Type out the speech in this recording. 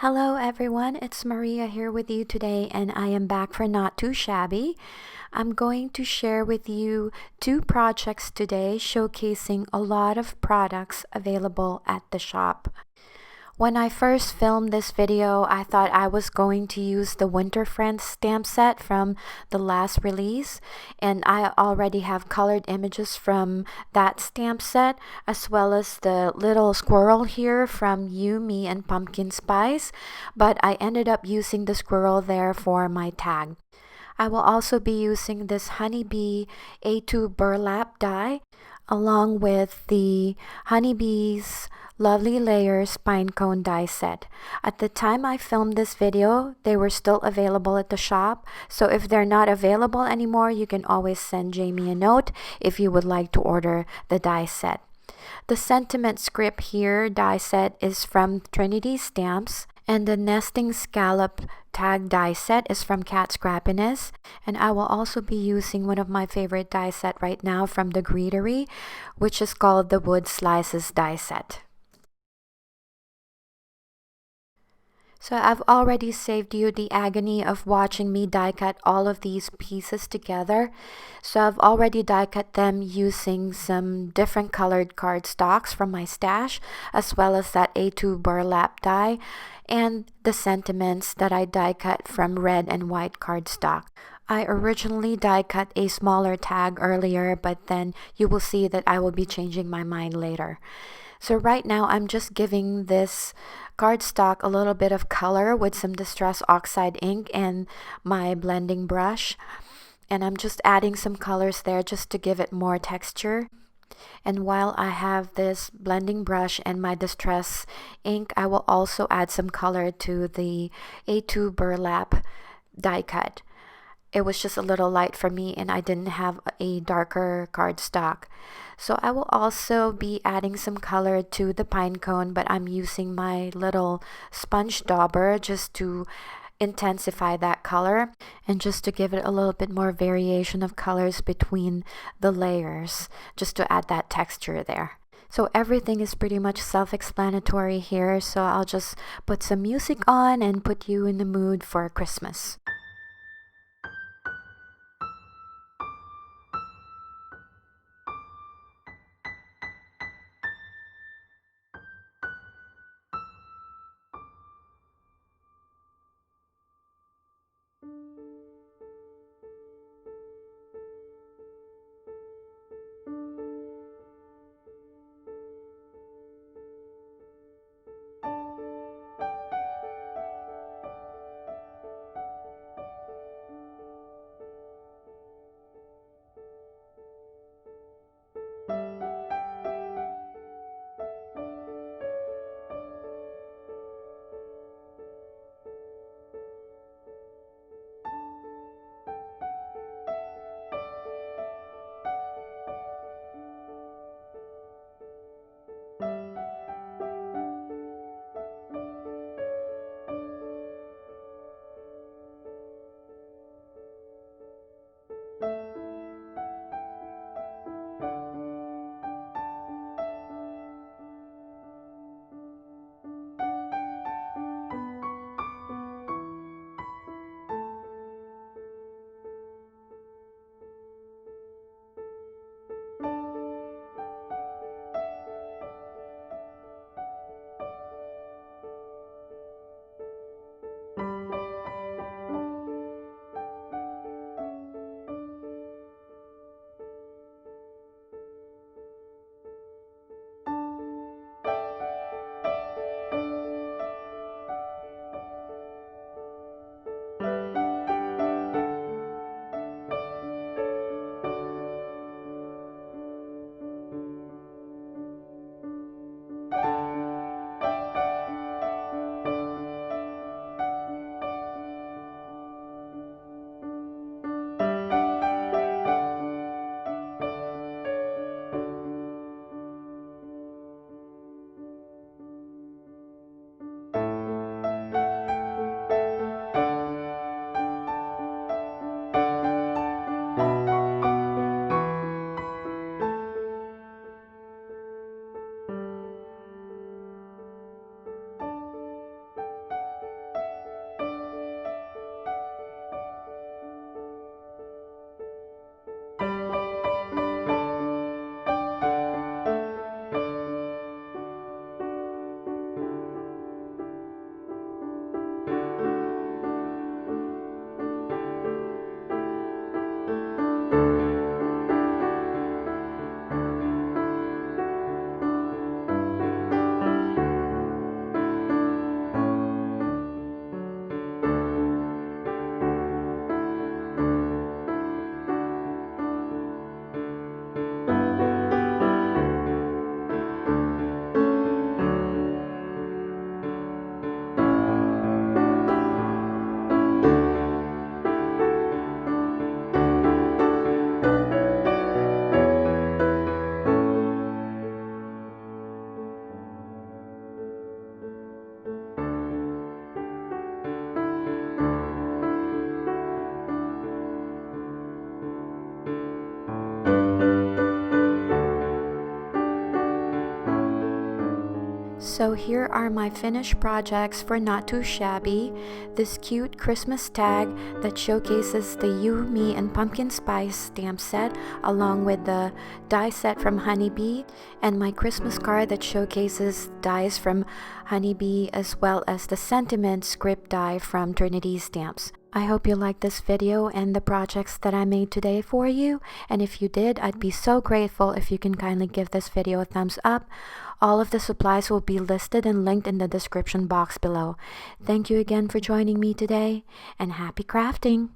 Hello everyone, it's Maria here with you today and I am back for Not Too Shabby. I'm going to share with you two projects today showcasing a lot of products available at the shop. When I first filmed this video, I thought I was going to use the Winter Friends stamp set from the last release, and I already have colored images from that stamp set, as well as the little squirrel here from You, Me, and Pumpkin Spice, but I ended up using the squirrel there for my tag. I will also be using this Honeybee A2 burlap die, along with the Honeybee's Lovely Layers pine cone die set. At the time I filmed this video, they were still available at the shop, so if they're not available anymore, you can always send Jamie a note if you would like to order the die set. The sentiment script here die set is from Trinitystamps, and the nesting scallop tag die set is from Cat Scrappiness. And I will also be using one of my favorite die set right now from the Greetery, which is called the Wood Slices die set. So I've already saved you the agony of watching me die cut all of these pieces together. So I've already die cut them using some different colored cardstocks from my stash, as well as that A2 burlap die and the sentiments that I die cut from red and white cardstock. I originally die cut a smaller tag earlier, but then you will see that I will be changing my mind later. So right now I'm just giving this cardstock a little bit of color with some Distress Oxide ink and my blending brush. And I'm just adding some colors there just to give it more texture. And while I have this blending brush and my Distress ink, I will also add some color to the A2 burlap die cut. It was just a little light for me and I didn't have a darker cardstock. So I will also be adding some color to the pine cone, but I'm using my little sponge dauber just to intensify that color and just to give it a little bit more variation of colors between the layers, just to add that texture there. So everything is pretty much self-explanatory here, so I'll just put some music on and put you in the mood for Christmas. So here are my finished projects for Not Too Shabby. This cute Christmas tag that showcases the You, Me, and Pumpkin Spice stamp set, along with the die set from Honeybee, and my Christmas card that showcases dies from Honeybee, as well as the sentiment script die from Trinity Stamps. I hope you liked this video and the projects that I made today for you, and if you did, I'd be so grateful if you can kindly give this video a thumbs up. All of the supplies will be listed and linked in the description box below. Thank you again for joining me today, and happy crafting!